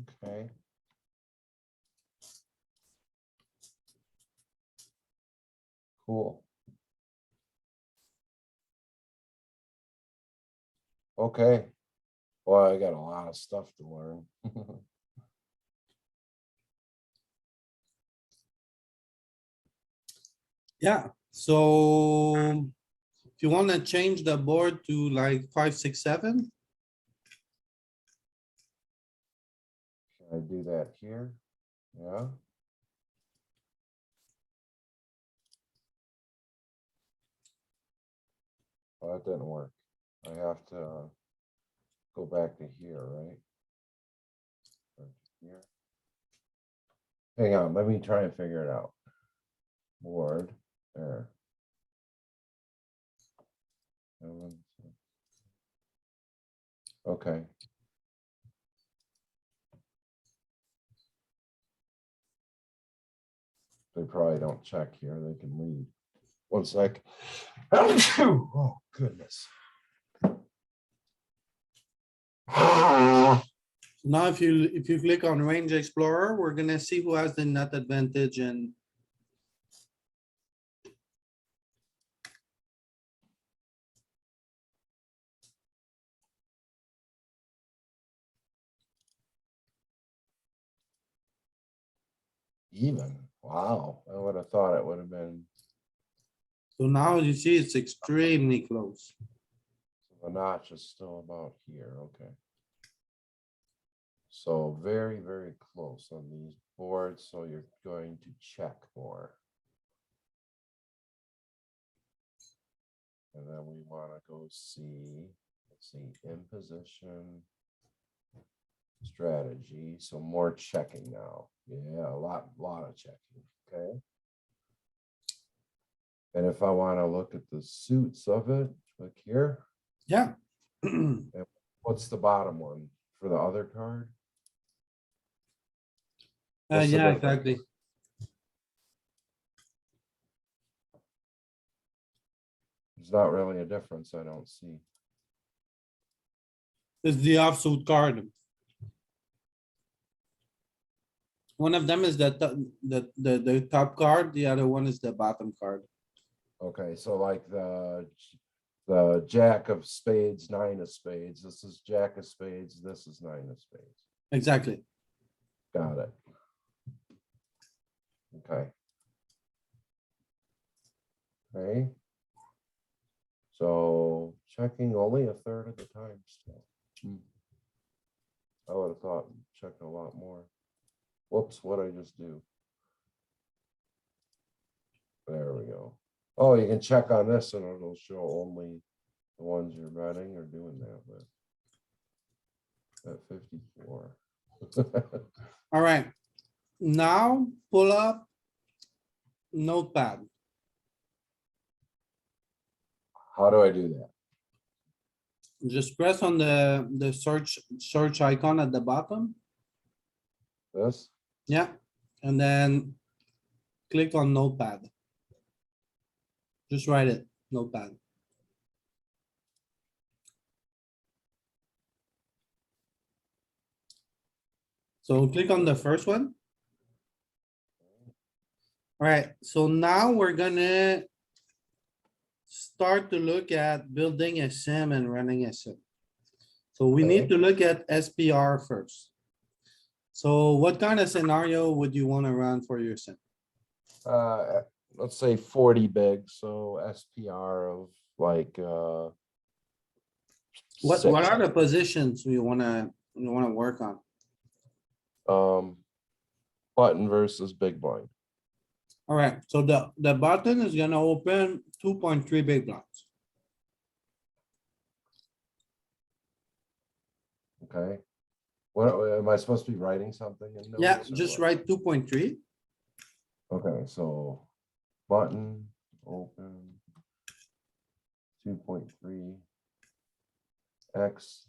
Okay. Cool. Okay. Well, I got a lot of stuff to learn. Yeah, so if you wanna change the board to like 5, 6, 7, Can I do that here? Yeah. Well, that didn't work. I have to go back to here, right? Or here. Hang on, let me try and figure it out. Board, there. Okay. They probably don't check here. They can read. One sec. Oh, goodness. now if you click on Range Explorer, we're gonna see who has the nut advantage and Even. Wow. I would have thought it would have been. so now you see it's extremely close. The notch is still about here. Okay. So very, very close on these boards. So you're going to check more. And then we want to go see, let's see, in position strategy. So more checking now. Yeah, a lot of checking. Okay. And if I want to look at the suits of it, click here. Yeah. And what's the bottom one for the other card? What's the Yeah, difference? exactly. There's not really a difference. I don't see. It's the offsuit card. One of them is the top card, the other one is the bottom card. Okay, so like the jack of spades, nine of spades. This is jack of spades. This is nine of spades. Exactly. Got it. Okay. Okay. So checking only a third of the time still. I would have thought check a lot more. Whoops, what did I just do? There we go. Oh, you can check on this and it'll show only the ones you're betting or doing that with. At 54. Alright, now pull up notepad. How do I do that? Just press on the search icon at the bottom. This? Yeah, and then click on notepad. Just write it, notepad. So click on the first one. Alright, so now we're gonna start to look at building a sim and running a sim. So we need to look at SPR first. So what kind of scenario would you wanna run for your sim? Let's say 40 big, so SPR of like What six. are the positions you wanna work on? Button versus big blind. Alright, so the button is gonna open 2.3 big blinds. Okay. What am I supposed to be writing something in Yeah, notes or just what? write 2.3. Okay, so button open 2.3 X.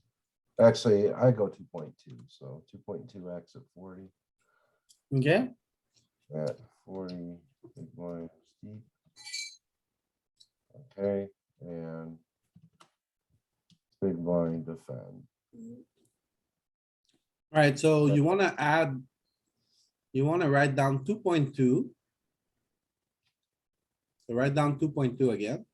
Actually, I go 2.2, so 2.2 X at 40. Okay, At 40 big blind steep. Okay, and big blind defend. Alright, so you wanna add. You wanna write down 2.2. So write down 2.2 again.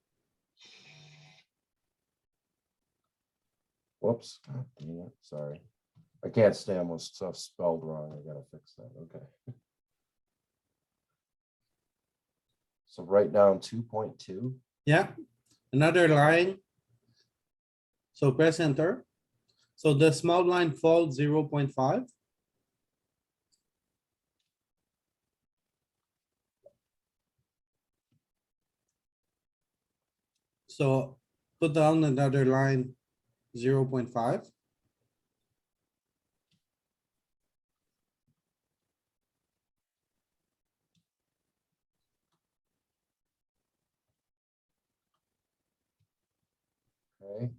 Whoops, God dang it, sorry. I can't stand when stuff's spelled wrong. I gotta fix that, okay. So write down 2.2. Yeah, another line. So press enter. So the small line folds 0.5. So put down another line 0.5. Okay,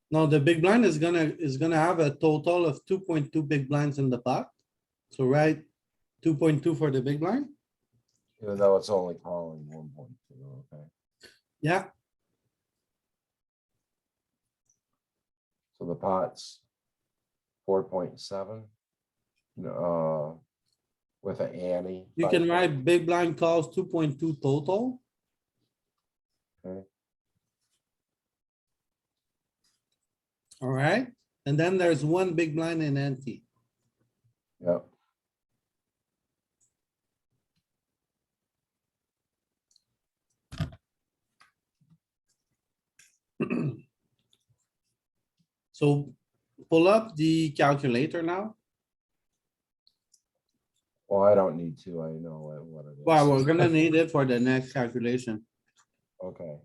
Now the big blind is gonna have a total of 2.2 big blinds in the pot. So write 2.2 for the big blind. even though it's only calling 1.2, okay. Yeah, So the pot's 4.7. With an ante. you can write big blind calls 2.2 total. Okay, Alright, and then there's one big blind in ante. yep, So pull up the calculator now. well, I don't need to, I know what it is. Well, we're gonna need it for the next calculation. Okay,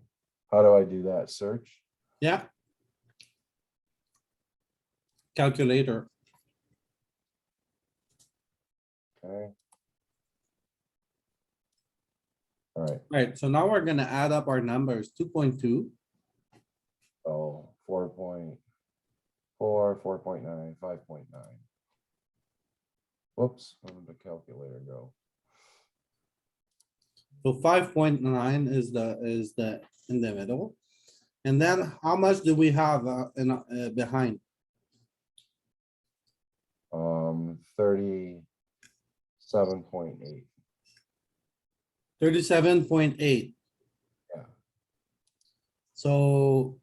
how do I do that? Search? Yeah. Calculator. Okay. All right, Right, so now we're gonna add up our numbers, 2.2. so 4.4, 4.9, 5.9. Whoops, where did the calculator go? So 5.9 is the in the middle. And then how much do we have behind? 37.8. 37.8. Yeah. So.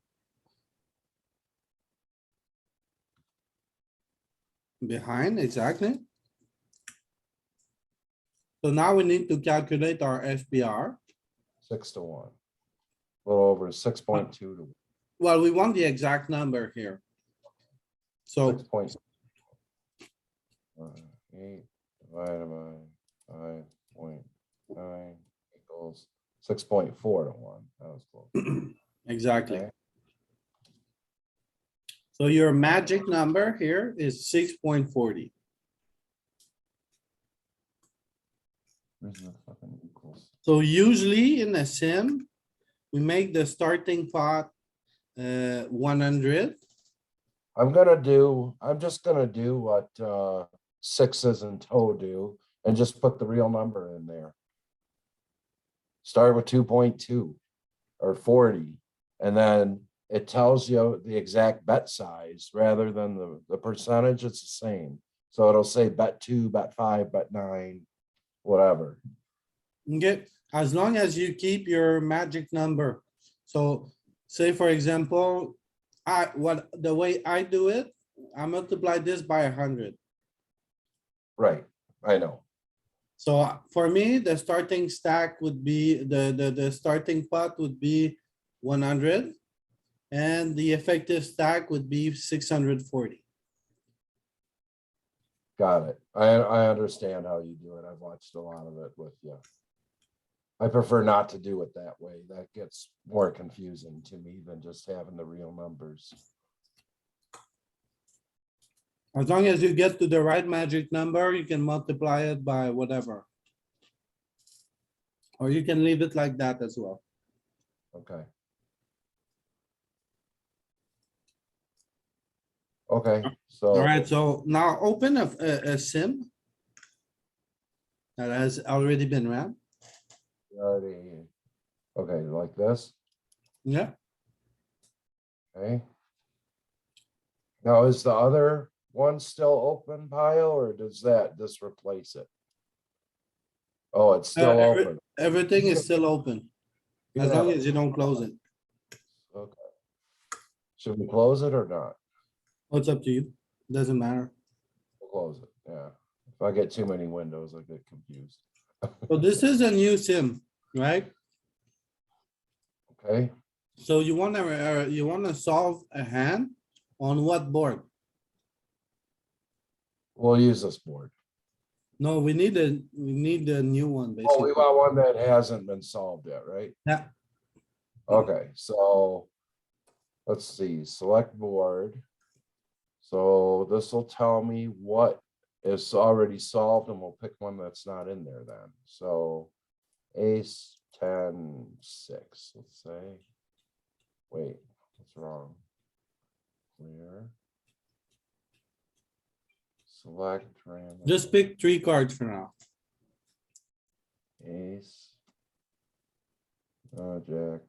Behind, exactly. So now we need to calculate our SPR. 6-1. A little over 6.2 to Well, we want the exact number here. So 6.8 divided by 5.9 equals 6.4 to 1. That was close. exactly. Okay. So your magic number here is 6.40. Where's the fucking equals? So usually in a sim, we make the starting pot 100. I'm just gonna do what sixes and toe do and just put the real number in there. Start with 2.2 or 40, and then it tells you the exact bet size rather than the percentage. It's the same. So it'll say bet 2, bet 5, bet 9, whatever. Okay, as long as you keep your magic number. So say for example, the way I do it, I multiply this by 100. Right, I know. So for me, the starting stack would be, the starting pot would be 100. And the effective stack would be 640. Got it. I understand how you do it. I've watched a lot of it with you. I prefer not to do it that way. That gets more confusing to me than just having the real numbers. As long as you get to the right magic number, you can multiply it by whatever. Or you can leave it like that as well. Okay. Okay, so. Alright, so now open a sim that has already been ran. Already, okay, like this, Yeah, okay. Now is the other one still open, Pio, or does that just replace it? Oh, it's still open. Everything is still open, You as can have long it. as you don't close it. Okay. Should we close it or not? What's up to you? Doesn't matter. We'll close it, yeah. If I get too many windows, I get confused. So this is a new sim, right? Okay, So you wanna solve a hand on what board? we'll use this board. No, we need a new one, Oh, basically. we want one that hasn't been solved yet, right? Yeah, Okay, so let's see, select board. So this will tell me what is already solved and we'll pick one that's not in there then. So ace 10 6, let's say. Wait, what's wrong? Clear. Select random. just pick 3 cards for now. Ace. Jack,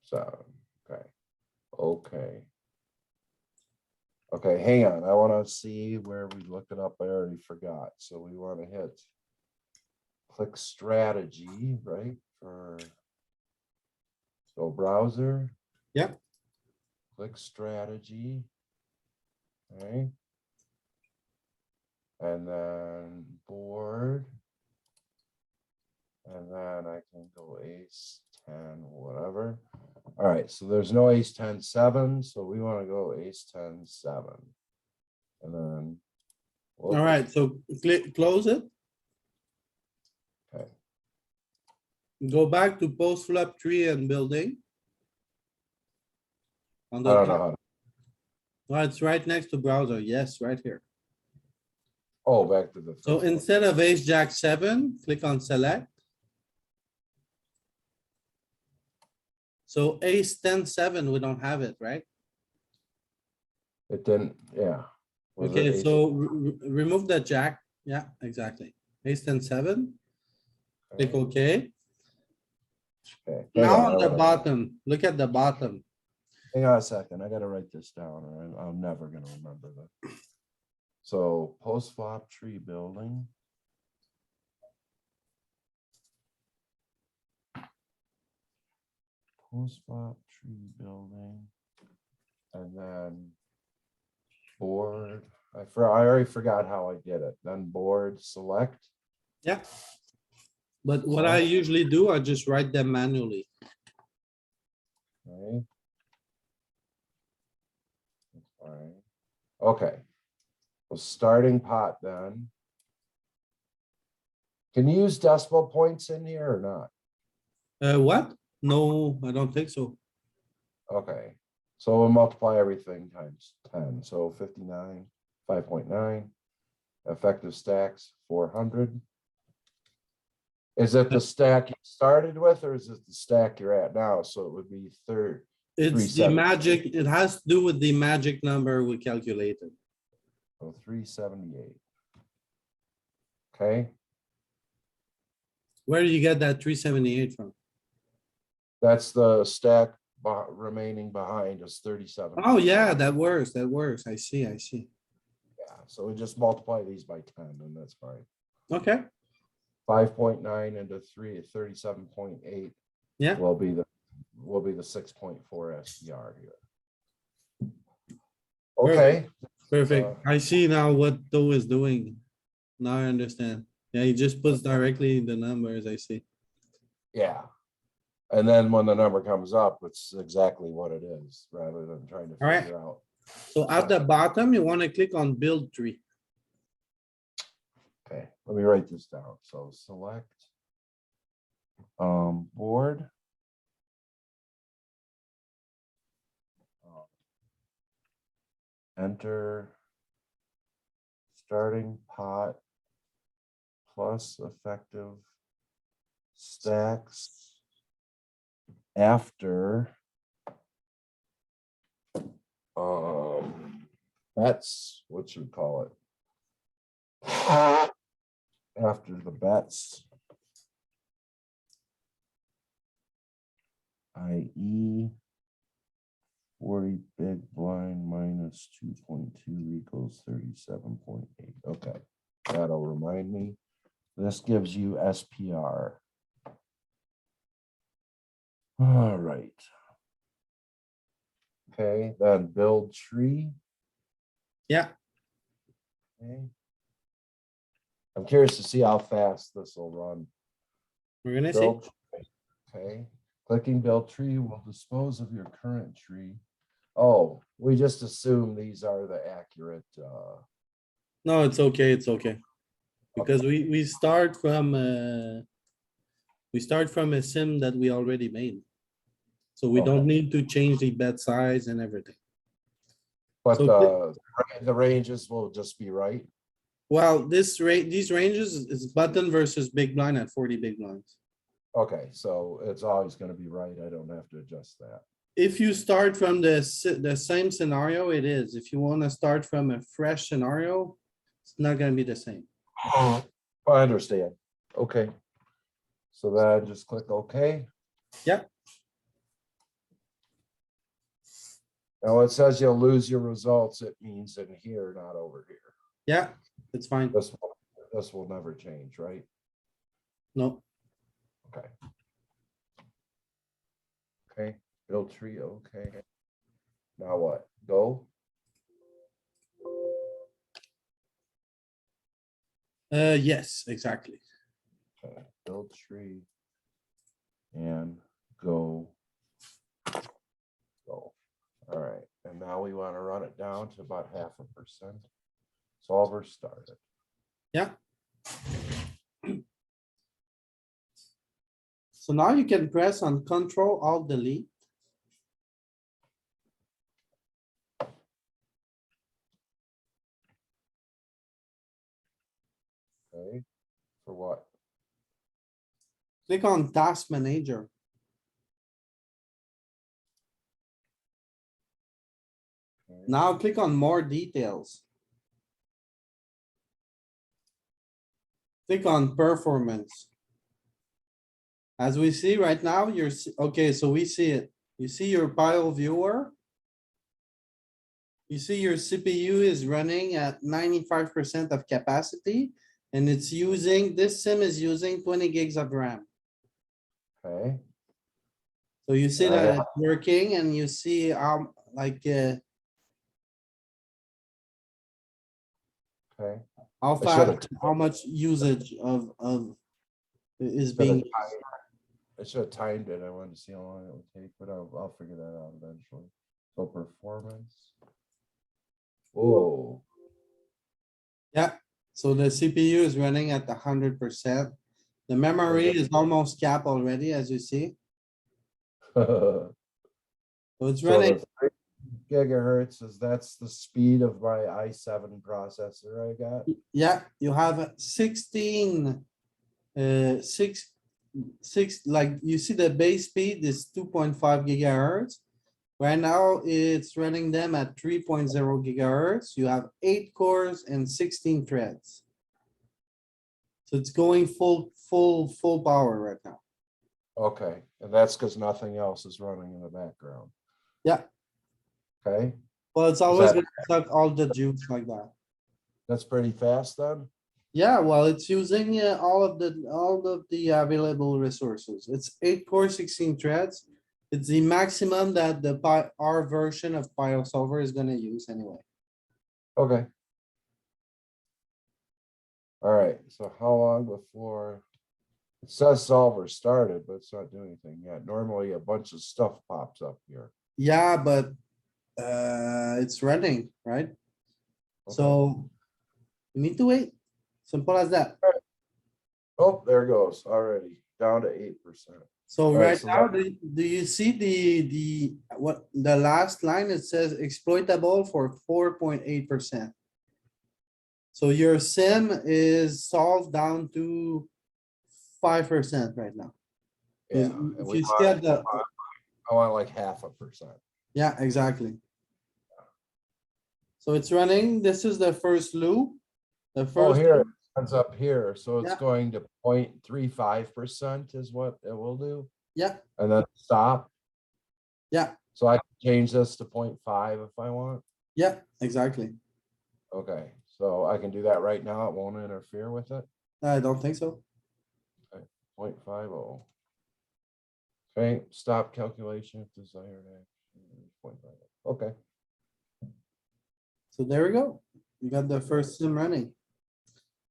7, okay. Okay. Okay, hang on, I wanna see where we look it up, I already forgot, so we wanna hit. Click strategy, right, for. So browser. Yep. Click strategy. Okay. And then board. And then I can go ace 10, whatever. All right, so there's no ace 10 7, so we want to go ace 10 7. And then. All right, so close it. Okay, Go back to post flop tree and building. On I the don't know top. how to, Well, it's right next to browser. Yes, right here. oh, back to the. So first one. instead of ace jack 7, click on select. So ace 10 7, we don't have it, right? It didn't, yeah. Was it Okay, ace- so remove the jack. Yeah, exactly. Ace 10 7, click OK. Okay, hang Now on, on I the wanna- bottom, look at the bottom. Hang on a second, I gotta write this down, or I'm never gonna remember that. So post flop tree building. Post flop tree building. And then. Board, I already forgot how I did it, then board select. Yeah. But what I usually do, I just write them manually. Okay. That's fine. Okay. Well, starting pot then. Can you use decimal points in here or not? What? No, I don't think so. Okay, so we'll multiply everything times 10, so 59, 5.9. Effective stacks 400. Is it the stack you started with, or is it the stack you're at now? So it would be third. It's the 370. magic, it has to do with the magic number we calculated. So 378. Okay, Where do you get that 378 from? that's the stack remaining behind is 37. Oh, yeah, that works, that works. I see, I see. Yeah, so we just multiply these by 10 and that's fine. Okay, 5.9 into 37.8 yeah, will be the 6.4 SPR here. Okay. perfect. I see now what Doe is doing. Now I understand. Yeah, he just puts directly the numbers, I see. Yeah. And then when the number comes up, it's exactly what it is, rather than trying to Alright. figure out. So at the bottom, you wanna click on build tree. Okay, let me write this down. So select board. Enter starting pot plus effective stacks after bets, what should we call it? After the bets, i.e. 40 big blind minus 2.2 equals 37.8. Okay, that'll remind me. This gives you SPR. All right. Okay, then build tree. Yeah, Okay. I'm curious to see how fast this will run. we're gonna see. Build tree. Okay, clicking build tree will dispose of your current tree. Oh, we just assume these are the accurate, No, it's okay, it's okay. Because we start from a sim that we already made. So we don't Okay. need to change the bet size and everything. but So the ranges will just be right. Well, these ranges is button versus big blind at 40 big blinds. Okay, so it's always gonna be right. I don't have to adjust that. If you start from the same scenario, it is. If you wanna start from a fresh scenario, it's not gonna be the same. I understand. Okay. So then just click OK. Yeah. Now it says you'll lose your results. It means in here, not over here. Yeah, it's fine. This will never change, right? No, Okay. Okay, build tree, okay. Now what? Go? yes, exactly. Okay, build tree. And go. Go. All right, and now we want to run it down to about 0.5%. Solver started. Yeah. So now you can press on Control Alt Delete. Okay, for what? Click on Task Manager. Okay. Now click on More Details. Click on Performance. As we see right now, okay, so we see it. You see your pile viewer. You see your CPU is running at 95% of capacity and it's using, this sim is using 20 gigs of RAM. Okay, So you see And I that have- it's working and you see like okay. how I should've fast, how much usage of is Should've being. timed- I should have timed it. I wanted to see how long it would take, but I'll figure that out eventually. So performance. Whoa. Yeah, so the CPU is running at 100%. The memory is almost capped already, as you see. So So it's running, the 3 gigahertz that's the speed of my i7 processor I got. yeah, you have 16, six, like you see the base speed is 2.5 gigahertz. Right now, it's running them at 3.0 gigahertz. You have 8 cores and 16 threads. So it's going full power right now. Okay, and that's because nothing else is running in the background. Yeah, Okay, well, it's always that- gonna suck all the juice like that. that's pretty fast then. Yeah, well, it's using all of the available resources. It's 8 core, 16 threads. It's the maximum that our version of Piosolver is gonna use anyway. Okay. All right, so how long before? It says solver started, but it's not doing anything yet. Normally a bunch of stuff pops up here. Yeah, but it's running, right? Okay. So you need to wait. Simple as that. Oh, there it goes already down to 8%. So All right, right so now, that- do you see the last line? It says exploitable for 4.8%. So your sim is solved down to 5% right now. Yeah, If and you see at the, I want like 0.5%. yeah, exactly. So it's running. This is the first loop. The Oh, first, here, it ends up here, so it's Yeah. going to 0.35% is what it will do, yeah, and then stop. yeah, So I can change this to 0.5 if I want. yeah, exactly. Okay, so I can do that right now. It won't interfere with it. I don't think so. 0.50. Okay, stop calculation if desired. Action, 0.50. Okay, So there we go. You got the first sim running.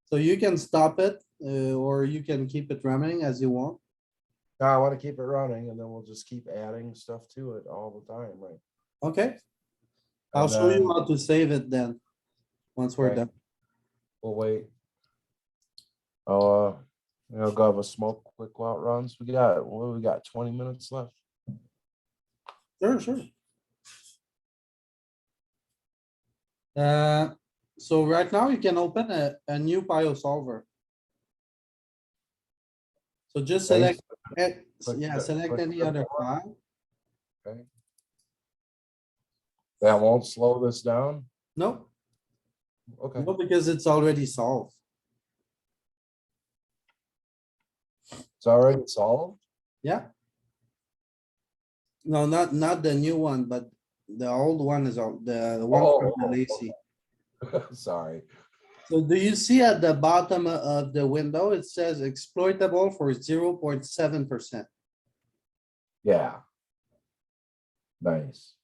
So you can stop it, or you can keep it running as you want. now I want to keep it running and then we'll just keep adding stuff to it all the time, right? Okay, I'll And show you then how to save it then. Once we're Okay. done. we'll wait. Go have a smoke quick while it runs. We got 20 minutes left. Sure. So right now you can open a new Piosolver. So just Okay, select, click yeah, the- select click any the other board. file. Okay. That won't slow this down? No, Okay, no, because it's already solved. it's already solved? Yeah. No, not the new one, but the old one is all, the one from the Oh, lazy. sorry. So do you see at the bottom of the window, it says exploitable for 0.7%. Yeah. Nice.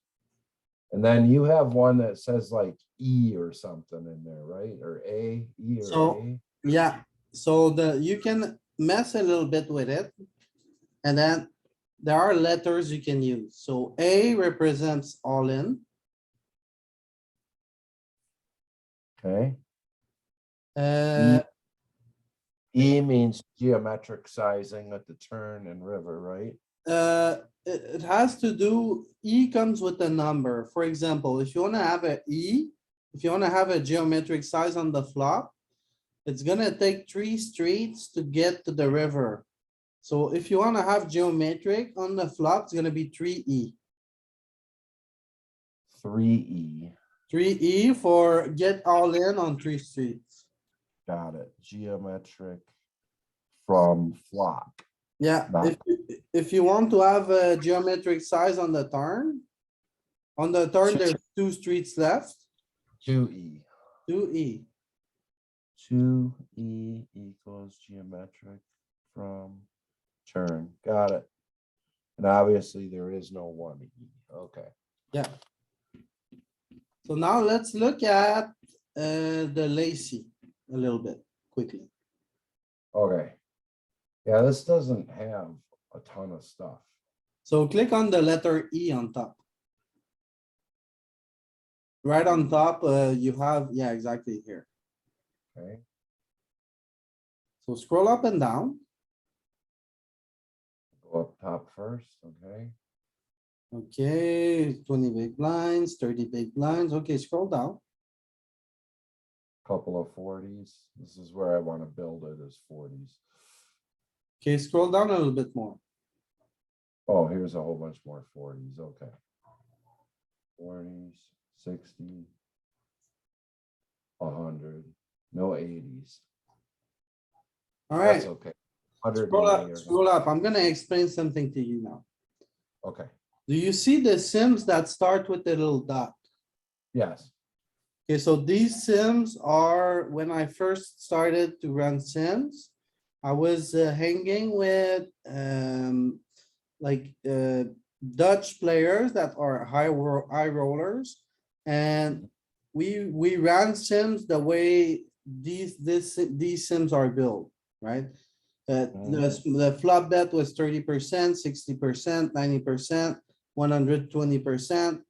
And then you have one that says like E or something in there, right? Or A, E or So, A? yeah, you can mess a little bit with it. And then there are letters you can use. So A represents all in. Okay. Uh, E means geometric sizing at the turn and river, right? it has to do, E comes with a number. For example, if you wanna have a E, if you wanna have a geometric size on the flop, it's gonna take 3 streets to get to the river. So if you wanna have geometric on the flop, it's gonna be 3E. 3E. 3E for get all in on 3 streets. Got it. Geometric from flop. Yeah, Not- if you want to have a geometric size on the turn. On the turn, there's 2 streets left, 2E. 2E. 2E equals geometric from turn. Got it. And obviously there is no 1E. Okay. Yeah. So now let's look at the lacy a little bit quickly. Okay. Yeah, this doesn't have a ton of stuff. So click on the letter E on top. Right on top, you have, yeah, exactly here. Okay. So scroll up and down. Go up top first. Okay. Okay, 20 big blinds, 30 big blinds. Okay, scroll down. Couple of 40s. This is where I want to build it as 40s. Okay, scroll down a little bit more. Oh, here's a whole bunch more 40s. Okay. 40s, 60, 100, no 80s. Alright, That's okay. scroll 180 up, or scroll up. I'm gonna explain something to you now. okay. Do you see the sims that start with the little dot? Yes. Okay, so these sims are, when I first started to run sims, I was hanging with like Dutch players that are high rollers. And we ran sims the way these sims are built, right? The flop bet was 30%, 60%, 90%, 120%.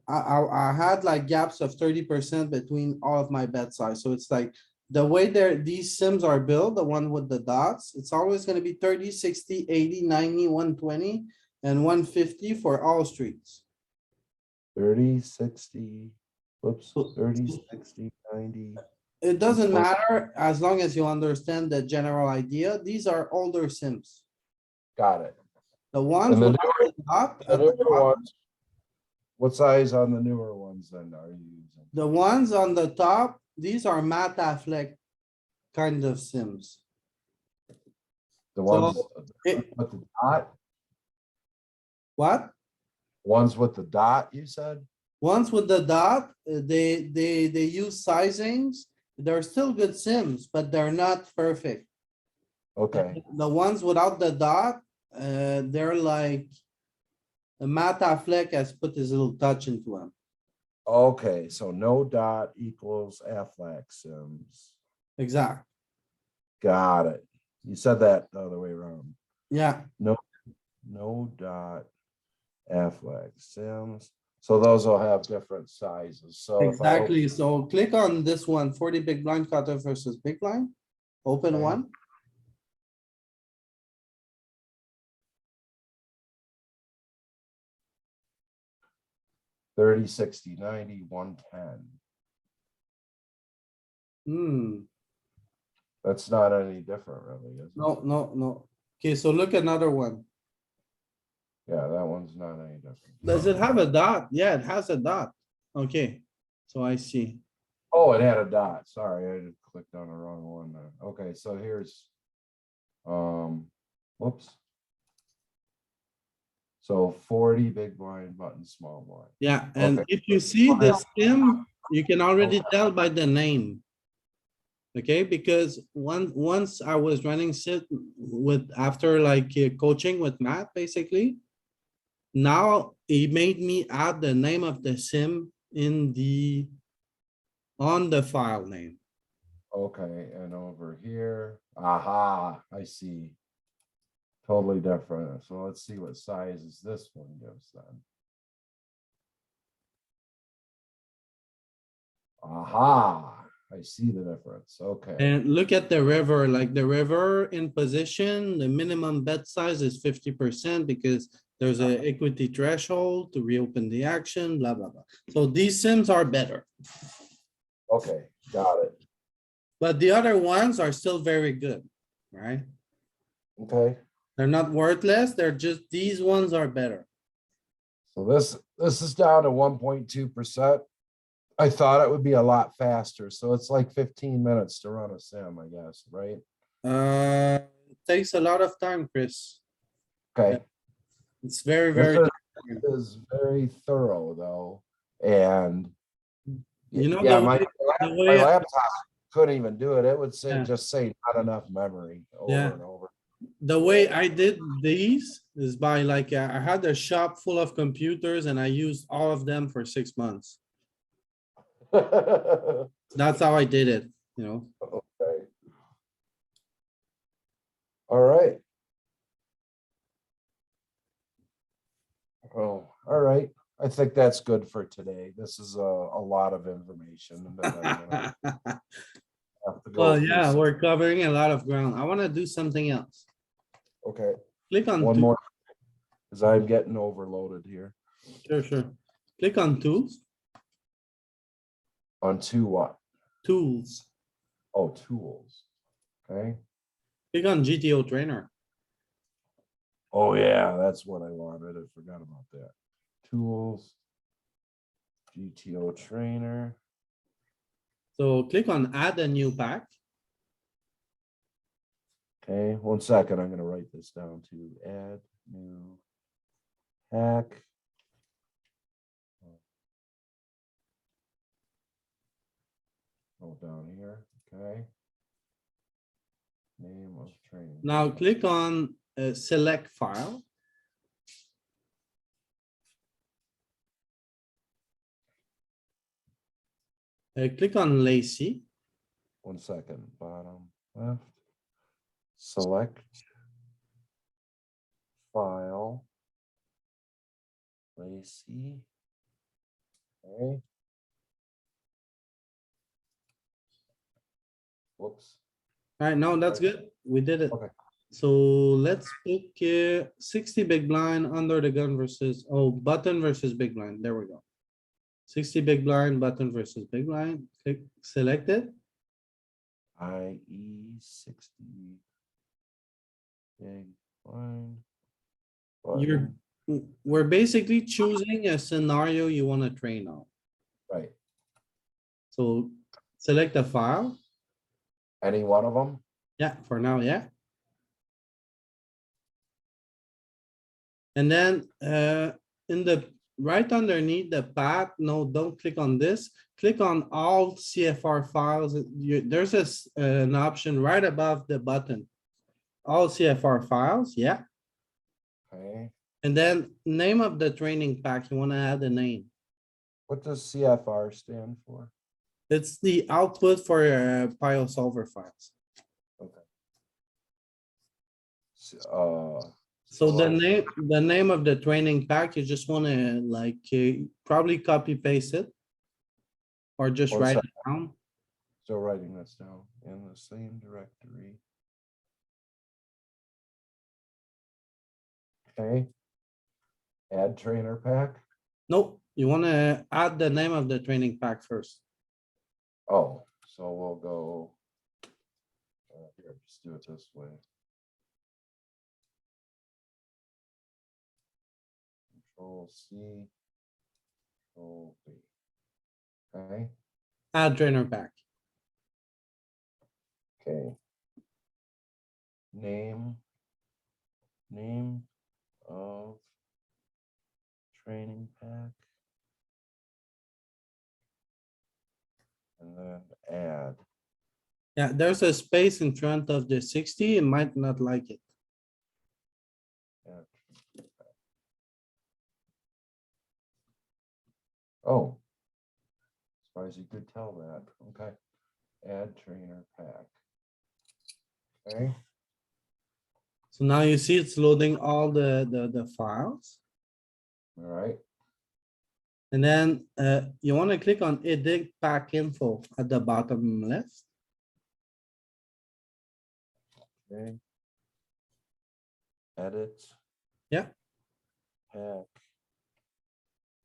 I had like gaps of 30% between all of my bet size. So it's like the way these sims are built, the one with the dots, it's always gonna be 30, 60, 80, 90, 120, and 150 for all streets. 30, 60, whoops, So- 30, 60, 90. It doesn't Close. matter as long as you understand the general idea. These are older sims. Got it. The ones And the with the dot The at the newer bottom, ones. What size on the newer ones then are you using? the ones on the top, these are Matt Affleck kind of sims. The ones it- with the dot? What? Ones with the dot, you said? Ones with the dot, they use sizings. They're still good sims, but they're not perfect. Okay, The ones without the dot, they're like. Matt Affleck has put his little touch into them. okay, so no dot equals Affleck Sims. Exact. Got it. You said that the other way around. Yeah, No dot Affleck Sims. So those will have different sizes. So if I exactly. So click on this one, 40 big blind cutter versus big blind. Open Okay. one. 30, 60, 90, 110. Hmm, That's not any different really, is it? no. Okay, so look another one. Yeah, that one's not any different. Does it have a dot? Yeah, it has a dot. Okay, so I see. Oh, it had a dot. Sorry, I just clicked on the wrong one there. Okay, so here's whoops. So 40 big blind button, small blind. Yeah, and Okay. if you see the sim, you can already tell by the name. Okay, because once I was running sit with, after like coaching with Matt, basically. Now he made me add the name of the sim in the, on the file name. Okay, and over here, aha, I see. Totally different. So let's see what sizes this one gives then. Aha, I see the difference. Okay. And look at the river, like the river in position, the minimum bet size is 50% because there's a equity threshold to reopen the action, blah, blah, blah. So these sims are better, Okay, got it. but the other ones are still very good, right? Okay. They're not worthless. They're just, these ones are better. So this is down to 1.2%. I thought it would be a lot faster. So it's like 15 minutes to run a sim, I guess, right? It takes a lot of time, Chris. Okay. It's very, This very. is very thorough though. And You know, yeah, the my way, laptop couldn't even do it. It would say yeah, just say not enough memory yeah. over and over. The way I did these is by like, I had a shop full of computers and I used all of them for 6 months. That's how I did it, you know? Okay. All right. Oh, all right. I think that's good for today. This is a lot of information. And then I'm gonna have to go Well, through yeah, some- we're covering a lot of ground. I wanna do something else. Okay, Click on one two. more. Because I'm getting overloaded here. Sure. Click on tools, On two what? tools. Oh, tools. Okay. Click on GTO trainer. Oh, yeah, that's what I wanted. I forgot about that. Tools. GTO trainer. So click on add a new pack. Okay, 1 second. I'm gonna write this down to add new pack. Oh, down here, okay. Name of training. Now click on select file. Click on Lacy. 1 second, bottom left. Select file. Lacy. Okay. Whoops. Alright, no, that's good. We did it. Okay. So let's pick 60 big blind under the gun versus, oh, button versus big blind. There we go. 60 big blind, button versus big blind. Click select it. IE 60. Big blind. You're, button. we're basically choosing a scenario you want to train on. Right. So select a file. Any one of them? Yeah, for now, yeah. And then in the right underneath the path, no, don't click on this. Click on all CFR files. There's an option right above the button. All CFR files, yeah. Okay, And then name of the training pack, you wanna add a name. what does CFR stand for? It's the output for Piosolver files. Okay. So select- the name of the training pack, you just wanna like, probably copy paste it. Or just Oh, write sorry. it down. Still writing this down in the same directory. Okay. Add trainer pack. Nope, you wanna add the name of the training pack first. Oh, so we'll go. Here, just do it this way. Control C. Control V. Okay, Add trainer pack. okay. Name of training pack. And then add. Yeah, there's a space in front of the 60, you might not like it. add trainer pack. Oh. As far as you could tell that, okay. Add trainer pack. Okay, So now you see it's loading all the files. all right, And then you wanna click on edit pack info at the bottom left. okay. Edit. Yeah. Pack.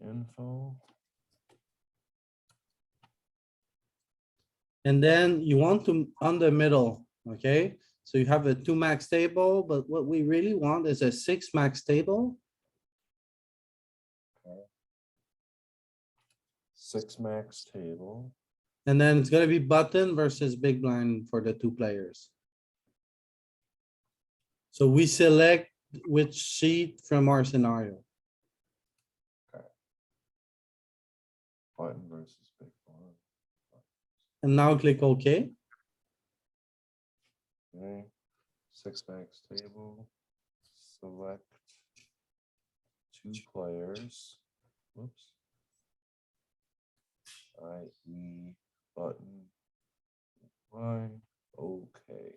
Info. And then you want to, on the middle, okay? So you have a 2 max table, but what we really want is a 6 max table. 6 max table. And then it's gonna be button versus big blind for the 2 players. So we select which sheet from our scenario. Button versus big blind. And now click OK. Okay, 6 max table. Select 2 players. Whoops. IE button. Blind. Okay.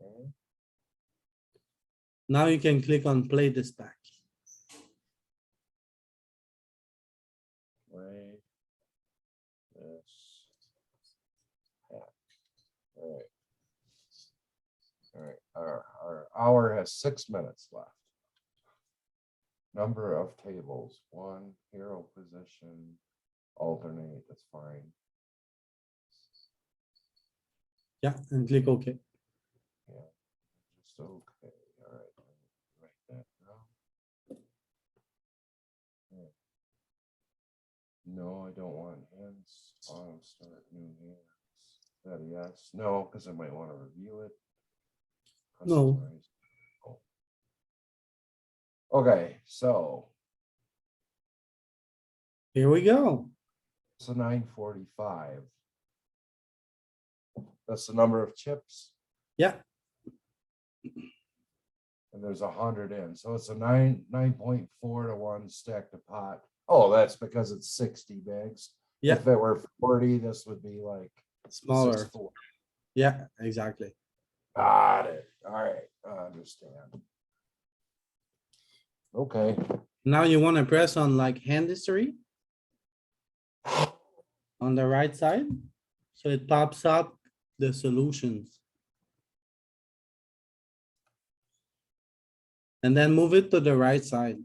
Okay. Now you can click on play this pack. Play this pack. All right. All right, our hour has 6 minutes left. Number of tables, 1, hero position, alternate, that's fine. Yeah, and click OK. Yeah, just okay, all right. Write that down. Yeah. No, I don't want hands, auto start new hands. That a yes, no, because I might want to review it. No. Customize. Oh. Okay, so Here we go. it's a 945. That's the number of chips. Yeah, And there's 100 in, so it's a 9.4 to 1 stacked to pot. Oh, that's because it's 60 bags. Yeah. If it were 40, this would be like smaller. 64. Yeah, exactly. Got it. All right, I understand. Okay. Now you wanna press on like hand history on the right side. So it pops up the solutions. And then move it to the right side.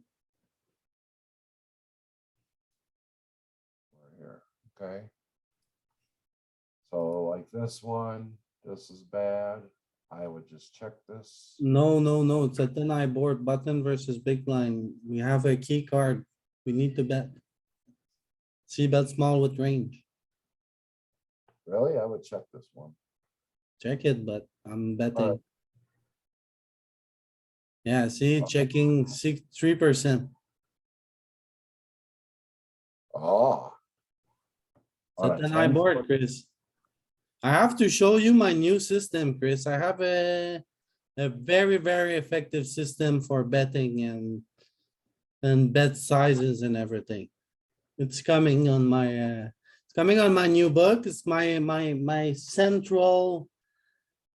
We're here. Okay. So like this one, this is bad. I would just check this. No, it's a 10-eye board button versus big blind. We have a key card. We need to bet. See bet small with range. Really? I would check this one. Check it, but I'm betting. Yeah, see, checking 3%. Oh. On It's a an high 10? board, Chris. I have to show you my new system, Chris. I have a very, very effective system for betting and bet sizes and everything. It's coming on my new book. It's my central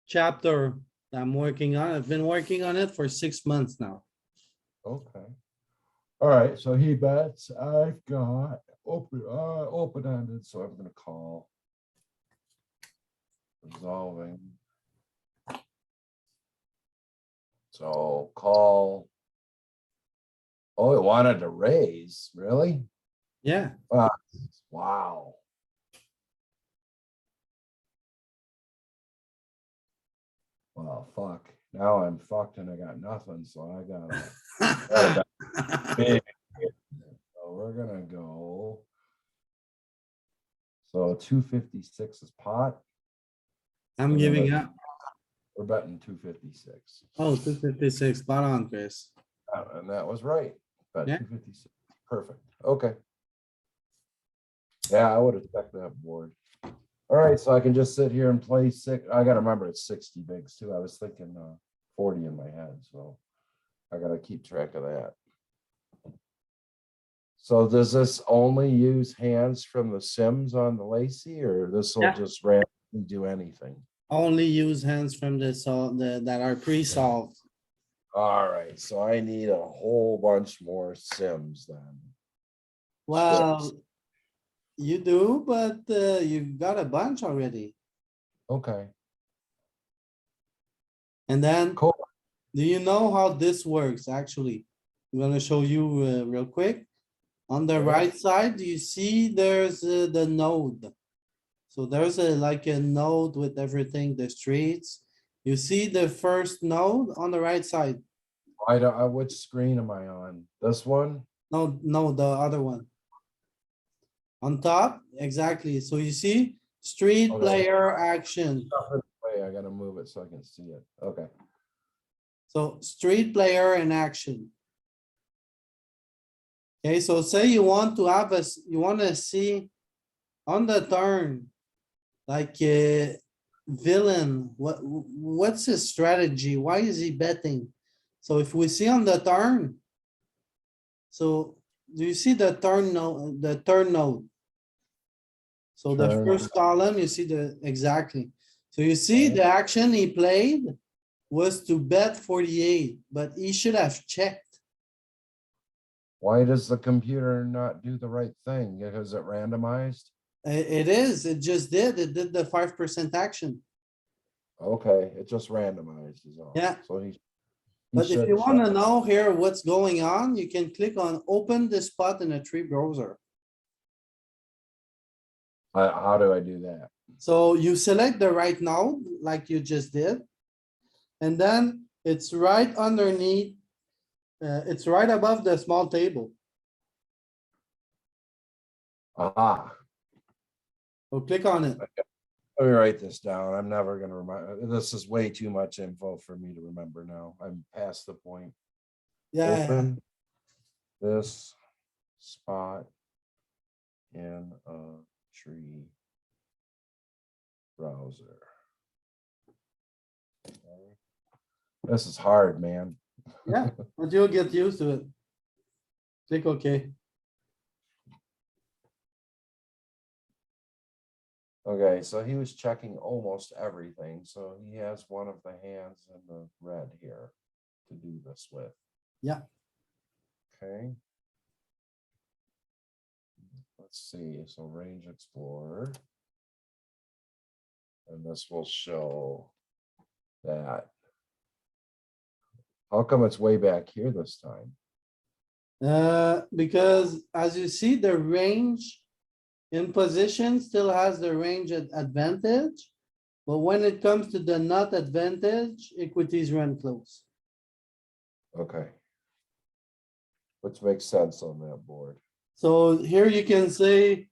chapter that I'm working on. I've been working on it for 6 months now. Okay. Alright, so he bets. I've got open-ended, so I'm gonna call. Resolving. So call. Oh, it wanted to raise, really? Yeah, Wow. Well, fuck. Now I'm fucked and I got nothing, so I gotta big. So we're gonna go. So 256 is pot. I'm And then giving the- up. We're betting 256. Oh, 256, spot on, Chris. And that was right. Bet Yeah. 256. Perfect. Okay. Yeah, I would have checked that board. All right, so I can just sit here and play six. I gotta remember it's 60 bigs too. I was thinking 40 in my head, so I gotta keep track of that. So does this only use hands from the Sims on the Lacy, or this will Yeah. just randomly do anything? Only use hands from that are pre-solved. All right, so I need a whole bunch more Sims then. Well, you do, but you've got a bunch already. Okay, And then, cool. do you know how this works, actually? I'm gonna show you real quick. On the Okay. right side, do you see there's the node? So there's like a node with everything, the streets. You see the first node on the right side? I don't, which screen am I on? This one? No, the other one. On top, exactly. So you see, street Okay. player action. Wait, I gotta move it so I can see it. Okay. So street player in action. Okay, so say you want to have you wanna see on the turn, like villain, what's his strategy? Why is he betting? So if we see on the turn. So do you see the turn node, the turn node? So the Turn. first column, you see exactly. So you see the action he played was to bet 48, but he should have checked. Why does the computer not do the right thing? Because it randomized? It is, it just did, it did the 5% action. Okay, it just randomized is all. Yeah. So he But if should you wanna check. know here what's going on, you can click on open the spot in a tree browser. How do I do that? So you select the right node like you just did. And then it's right underneath. It's right above the small table. Ah, So click on it. let me write this down. I'm never gonna remember. This is way too much info for me to remember now. I'm past the point. Yeah, Open this spot in a tree browser. Okay. This is hard, man. yeah, but you'll get used to it. Click OK. Okay, so he was checking almost everything, so he has one of the hands in the red here to do this with. Yeah. Okay. Let's see, so range explorer. And this will show that. How come it's way back here this time? Because as you see, the range in position still has the range advantage. But when it comes to the not advantage, equities run close. Okay. Which makes sense on that board. So here you can say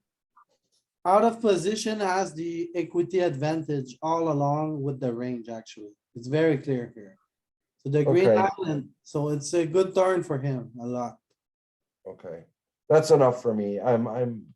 out of position has the equity advantage all along with the range, actually. It's very clear here. to the Green Okay. Island. So it's a good turn for him a lot. Okay, that's enough for me. I'm